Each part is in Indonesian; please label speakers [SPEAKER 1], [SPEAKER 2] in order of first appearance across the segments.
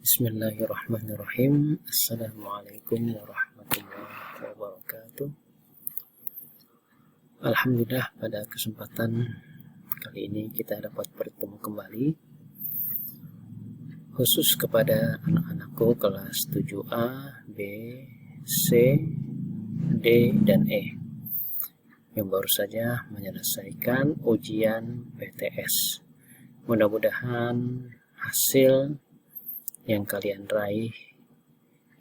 [SPEAKER 1] Bismillahirrahmanirrahim. Assalamualaikum warahmatullahi wabarakatuh. Alhamdulillah, pada kesempatan kali ini kita dapat bertemu kembali khusus kepada anak-anakku kelas 7A, B, C, D, dan E yang baru saja menyelesaikan ujian PTS. Mudah-mudahan hasil yang kalian raih,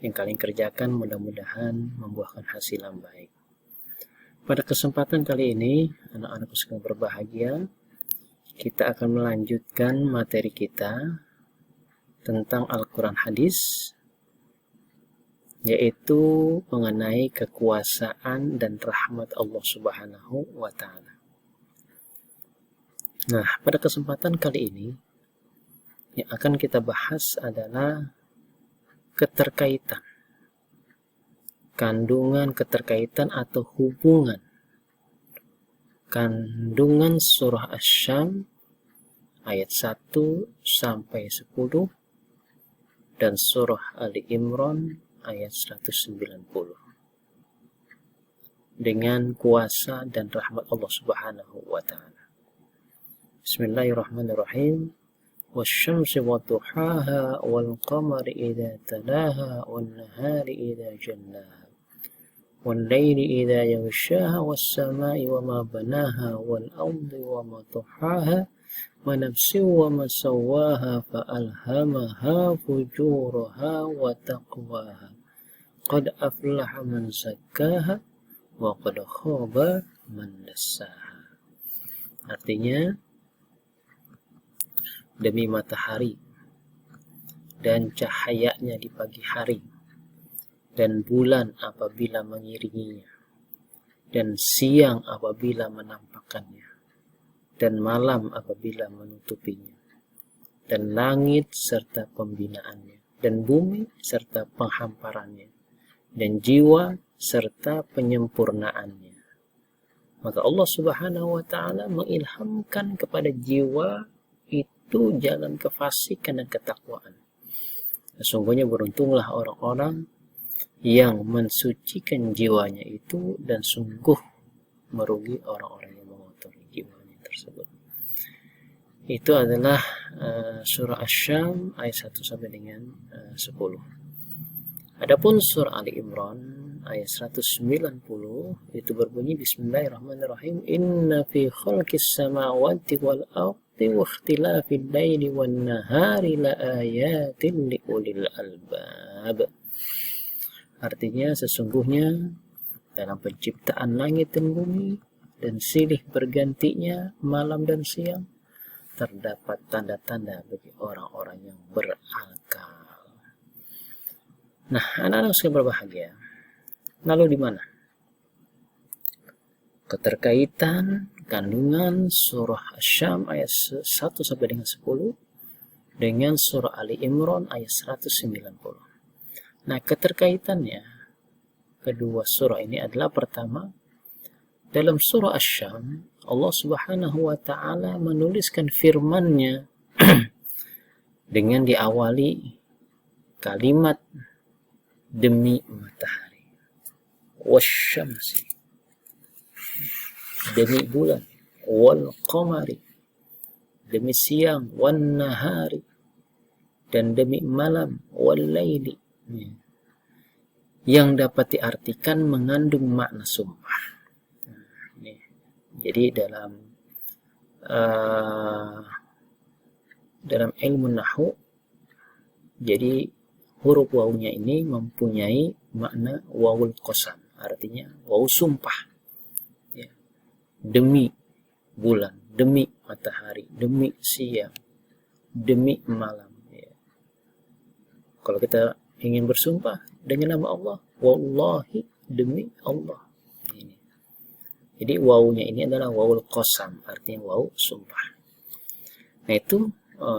[SPEAKER 1] yang kalian kerjakan, mudah-mudahan membuahkan hasil yang baik. Pada kesempatan kali ini, anak-anakku sekalian berbahagia, kita akan melanjutkan materi kita tentang Al-Quran Hadis, yaitu mengenai kekuasaan dan rahmat Allah Subhanahu wa Ta'ala. Nah, pada kesempatan kali ini yang akan kita bahas adalah keterkaitan, kandungan keterkaitan atau hubungan kandungan surah Asy-Syam ayat 1 sampai 10 dan surah Ali Imran ayat 190 dengan kuasa dan rahmat Allah Subhanahu wa Ta'ala. Bismillahirrahmanirrahim. والشمس وضحاها والقمر إذا تلاها والنهار إذا جلاها والليل إذا يغشاها والسماء وما بناها والأرض وما طحاها ونفس وما سواها فألهمها فجورها وتقواها قد أفلح من زكاها وقد خاب من دساها. Artinya, demi matahari dan cahayanya di pagi hari, dan bulan apabila mengiringinya, dan siang apabila menampakkannya, dan malam apabila menutupinya, dan langit serta pembinaannya, dan bumi serta penghamparannya, dan jiwa serta penyempurnaannya. Maka Allah Subhanahu wa Ta'ala mengilhamkan kepada jiwa itu jalan kefasikan dan ketakwaan. Sesungguhnya beruntunglah orang-orang yang mensucikan jiwanya itu, dan sungguh merugi orang-orang yang mengotori jiwanya tersebut. Itu adalah surah Asy-Syam ayat 1 sampai dengan 10. Adapun surah Ali Imran ayat 190 itu berbunyi Bismillahirrahmanirrahim. Inna fi khalqis samawati wal ardi wa ikhtilafil laili wan nahari laayatin liulil albab. Artinya, sesungguhnya dalam penciptaan langit dan bumi dan silih bergantinya malam dan siang terdapat tanda-tanda bagi orang-orang yang berakal. Nah, anak-anak sekalian berbahagia, lalu di mana keterkaitan kandungan surah Asy-Syam ayat 1 sampai dengan 10 dengan surah Ali Imran ayat 190. Nah, keterkaitannya kedua surah ini adalah, pertama, dalam surah Asy-Syam Allah Subhanahu wa Ta'ala menuliskan firman-Nya dengan diawali kalimat demi matahari, wasyamsi, demi bulan, wal qamari, demi siang, wan nahari, dan demi malam, wal laili, yang dapat diartikan mengandung makna sumpah. Jadi dalam ilmu nahwu, jadi huruf wawunya ini mempunyai makna wawul qasam, artinya wawu sumpah. Ya. Demi bulan, demi matahari, demi siang, demi malam. Ya. Kalau kita ingin bersumpah dengan nama Allah, wallahi, demi Allah. Ini. Jadi wawunya ini adalah wawul qasam, artinya wawu sumpah. Nah, itu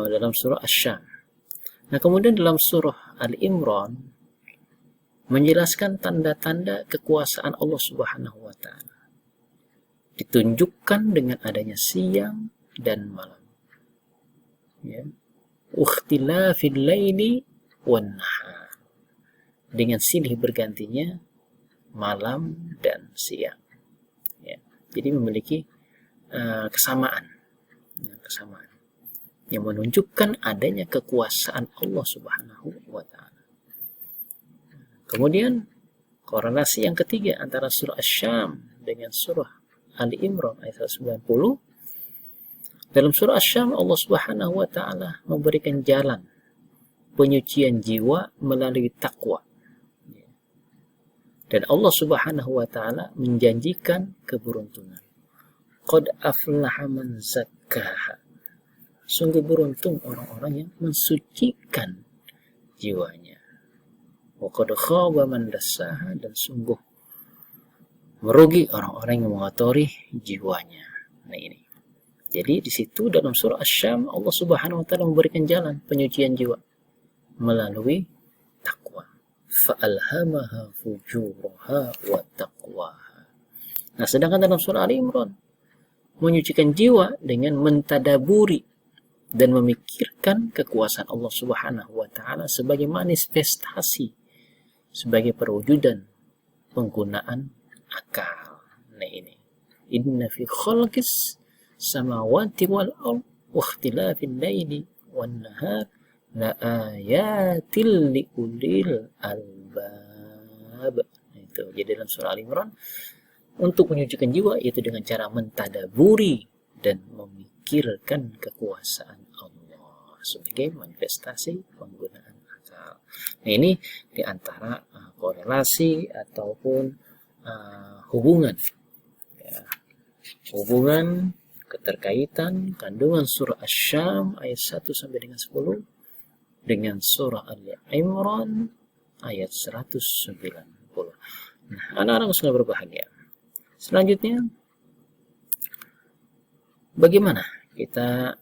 [SPEAKER 1] dalam surah Asy-Syam. Nah, kemudian dalam surah Ali Imran menjelaskan tanda-tanda kekuasaan Allah Subhanahu wa Ta'ala. Ditunjukkan dengan adanya siang dan malam. Ya. Ukhtilafil laili wan nahar. Dengan silih bergantinya malam dan siang. Ya. Jadi memiliki kesamaan yang menunjukkan adanya kekuasaan Allah Subhanahu wa taala. Kemudian korelasi yang ketiga antara surah Asy-Syam dengan surah Ali Imran ayat 190. Dalam surah Asy-Syam Allah Subhanahu wa taala memberikan jalan penyucian jiwa melalui takwa. Dan Allah Subhanahu wa taala menjanjikan keberuntungan. Qad aflaha man zakkaha. Sungguh beruntung orang-orang yang mensucikan jiwanya. Wa qad khaba man dassaha, dan sungguh merugi orang-orang yang mengotori jiwanya. Nah ini. Jadi di situ dalam surah Asy-Syam Allah Subhanahu wa taala memberikan jalan penyucian jiwa melalui takwa. Fa'alhamaha fujuraha wa taqwaha. Nah, sedangkan dalam surah Ali Imran menyucikan jiwa dengan mentadaburi dan memikirkan kekuasaan Allah Subhanahu wa taala sebagai manifestasi, sebagai perwujudan penggunaan akal. Nah ini. Inna fi khalqis samawati wal ardh wa ikhtilafil laili wan nahar la ayatil liulil albab. Itu jadi dalam surah Al-Imran untuk menyucikan jiwa itu dengan cara mentadaburi dan memikirkan kekuasaan Allah sebagai manifestasi penggunaan akal. Nah ini diantara korelasi ataupun hubungan keterkaitan kandungan surah Asy-Syam ayat 1 sampai dengan 10 dengan surah Al-Imran ayat 190. Nah, anak-anak sudah berbahagia. Selanjutnya, bagaimana kita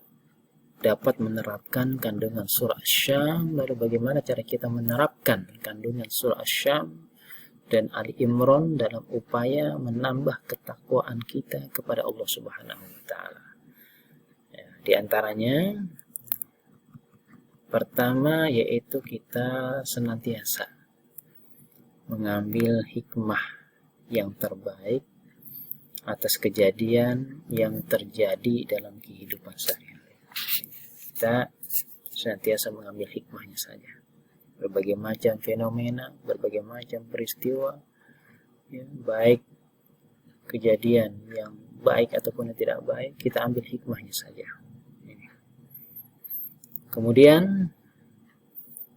[SPEAKER 1] dapat menerapkan kandungan surah Asy-Syam, lalu bagaimana cara kita menerapkan kandungan surah Asy-Syam dan Ali Imran dalam upaya menambah ketakwaan kita kepada Allah Subhanahu wa taala. Ya, di antaranya pertama yaitu kita senantiasa mengambil hikmah yang terbaik atas kejadian yang terjadi dalam kehidupan sehari-hari. Kita senantiasa mengambil hikmahnya saja. Berbagai macam fenomena, berbagai macam peristiwa, ya, baik kejadian yang baik ataupun yang tidak baik, kita ambil hikmahnya saja. Kemudian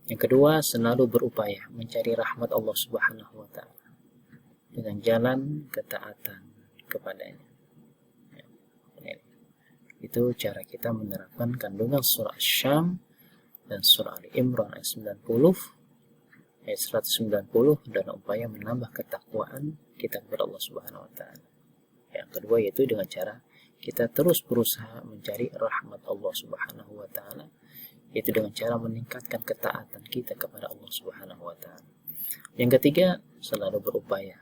[SPEAKER 1] yang kedua, selalu berupaya mencari rahmat Allah Subhanahu wa taala dengan jalan ketaatan kepadanya. Itu cara kita menerapkan kandungan surah Asy-Syam dan surah Ali Imran ayat 90, ayat 190 dan upaya menambah ketakwaan kita kepada Allah Subhanahu wa taala. Yang kedua yaitu dengan cara kita terus berusaha mencari rahmat Allah Subhanahu wa taala, yaitu dengan cara meningkatkan ketaatan kita kepada Allah Subhanahu wa taala. Yang ketiga, selalu berupaya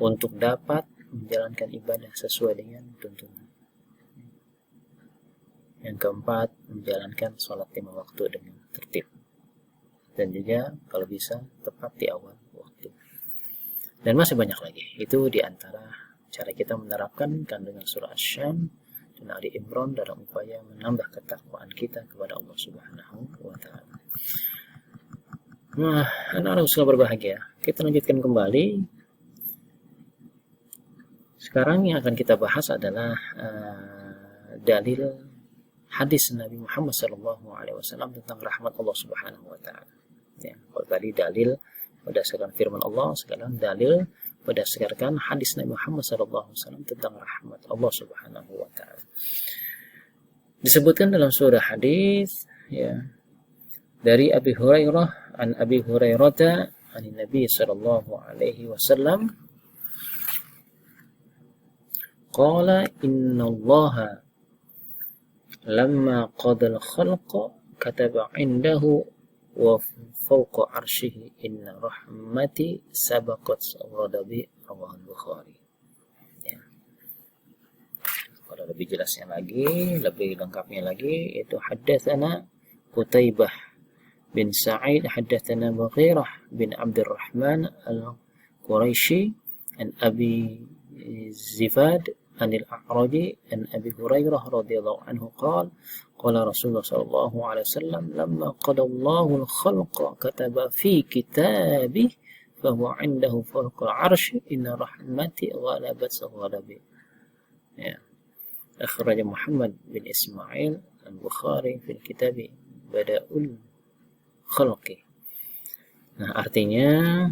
[SPEAKER 1] untuk dapat menjalankan ibadah sesuai dengan tuntunan. Yang keempat, menjalankan sholat 5 waktu dengan tertib. Dan juga kalau bisa tepat di awal waktu. Dan masih banyak lagi. Itu diantara cara kita menerapkan kandungan surah Asy-Syam dan Ali Imran dalam upaya menambah ketakwaan kita kepada Allah Subhanahu wa taala. Nah, anak-anak sudah berbahagia. Kita lanjutkan kembali. Sekarang yang akan kita bahas adalah dalil hadis Nabi Muhammad SAW tentang rahmat Allah Subhanahu wa taala. Ya, kalau tadi dalil berdasarkan firman Allah, sekarang dalil berdasarkan hadis Nabi Muhammad SAW tentang rahmat Allah Subhanahu wa taala. Disebutkan dalam surah hadis ya dari Abi Hurairah an Abi Hurairah an Nabi sallallahu alaihi wasallam qala innallaha lamma qadal khalqa kataba indahu wa fawqa arshihi inna rahmati sabaqat ghadabi rawahu Bukhari. Ya. Kalau lebih jelasnya lagi, lebih lengkapnya lagi, itu haddatsana Qutaibah بن سعيد حدثنا مغيرة بن عبد الرحمن القريشي عن أبي زفاد عن الأعرج عن أبي هريرة رضي الله عنه قال قال رسول الله صلى الله عليه وسلم لما قضى الله الخلق كتب في كتابه فهو عنده فوق العرش إن رحمتي غلبت غضبي. أخرج محمد بن إسماعيل البخاري في الكتاب Bada'ul Khalqi. Nah, artinya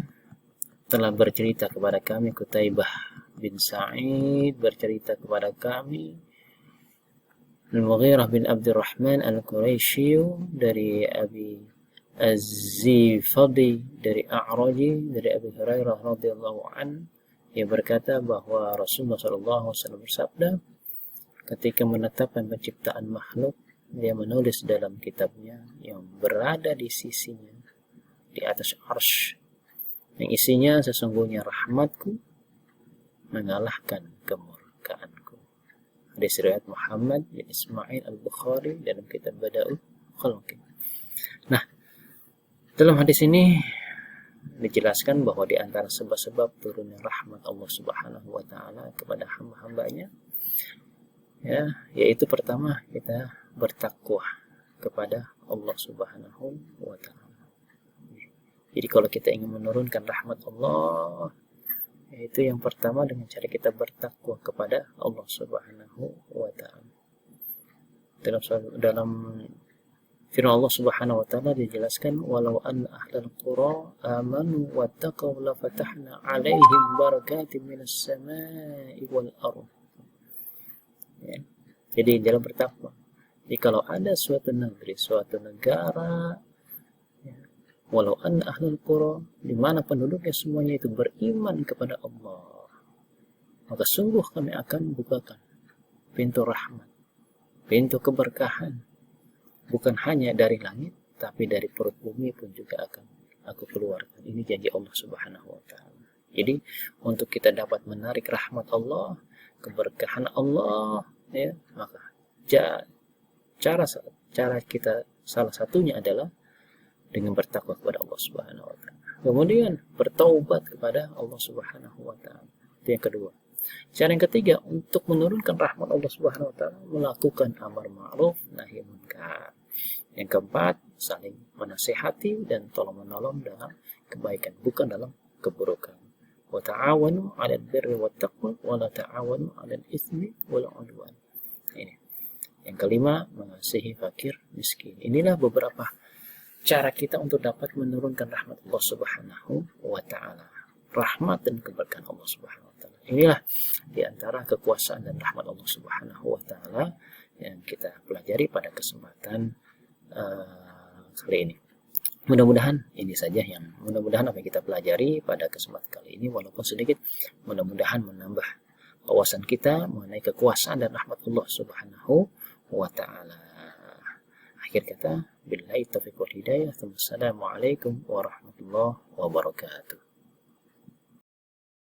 [SPEAKER 1] telah bercerita kepada kami Qutaibah bin Sa'id, bercerita kepada kami Al-Mughirah bin Abdurrahman Al-Quraisy dari Abi Az-Zifadi dari A'raji dari Abi Hurairah radhiyallahu an, yang berkata bahwa Rasulullah SAW bersabda, ketika menetapkan penciptaan makhluk, dia menulis dalam kitabnya yang berada di sisinya di atas arsy, yang isinya sesungguhnya rahmatku mengalahkan kemurkaanku. Hadis riwayat Muhammad bin Ismail Al-Bukhari dalam kitab Bada'ul Khalqi. Nah, dalam hadis ini dijelaskan bahwa di antara sebab-sebab turunnya rahmat Allah Subhanahu wa taala kepada hamba-hambanya, yaitu pertama kita bertakwa kepada Allah Subhanahu wa taala. Jadi kalau kita ingin menurunkan rahmat Allah, yaitu yang pertama dengan cara kita bertakwa kepada Allah Subhanahu wa taala. Dalam firman Allah Subhanahu wa taala dijelaskan, walau an ahlal qura amanu wattaqaw la fatahna 'alaihim barakatin minas samai wal ardh. Jadi dalam bertakwa. Jadi kalau ada suatu negeri, suatu negara, walau an ahlul qura, di mana penduduknya semuanya itu beriman kepada Allah, maka sungguh kami akan bukakan pintu rahmat, pintu keberkahan, bukan hanya dari langit, tapi dari perut bumi pun juga akan aku keluarkan. Ini janji Allah Subhanahu wa taala. Jadi untuk kita dapat menarik rahmat Allah, keberkahan Allah, maka cara kita salah satunya adalah dengan bertakwa kepada Allah Subhanahu wa taala. Kemudian bertaubat kepada Allah Subhanahu wa taala. Itu yang kedua. Cara yang ketiga untuk menurunkan rahmat Allah Subhanahu wa taala, melakukan amar ma'ruf nahi munkar. Yang keempat, saling menasihati dan tolong-menolong dalam kebaikan, bukan dalam keburukan. Wa ta'awanu 'alal birri wat taqwa wa la ta'awanu 'alal itsmi wal 'udwan. Ini. Yang kelima, mengasihi fakir miskin. Inilah beberapa cara kita untuk dapat menurunkan rahmat Allah Subhanahu wa taala. Rahmat dan keberkahan Allah Subhanahu wa taala. Inilah di antara kekuasaan dan rahmat Allah Subhanahu wa taala yang kita pelajari pada kesempatan kali ini. Mudah-mudahan ini saja mudah-mudahan apa yang kita pelajari pada kesempatan kali ini, walaupun sedikit, mudah-mudahan menambah wawasan kita mengenai kekuasaan dan rahmat Allah Subhanahu wa ta'ala. Akhir kata, billahi taufiq wal hidayah. Assalamualaikum warahmatullahi wabarakatuh.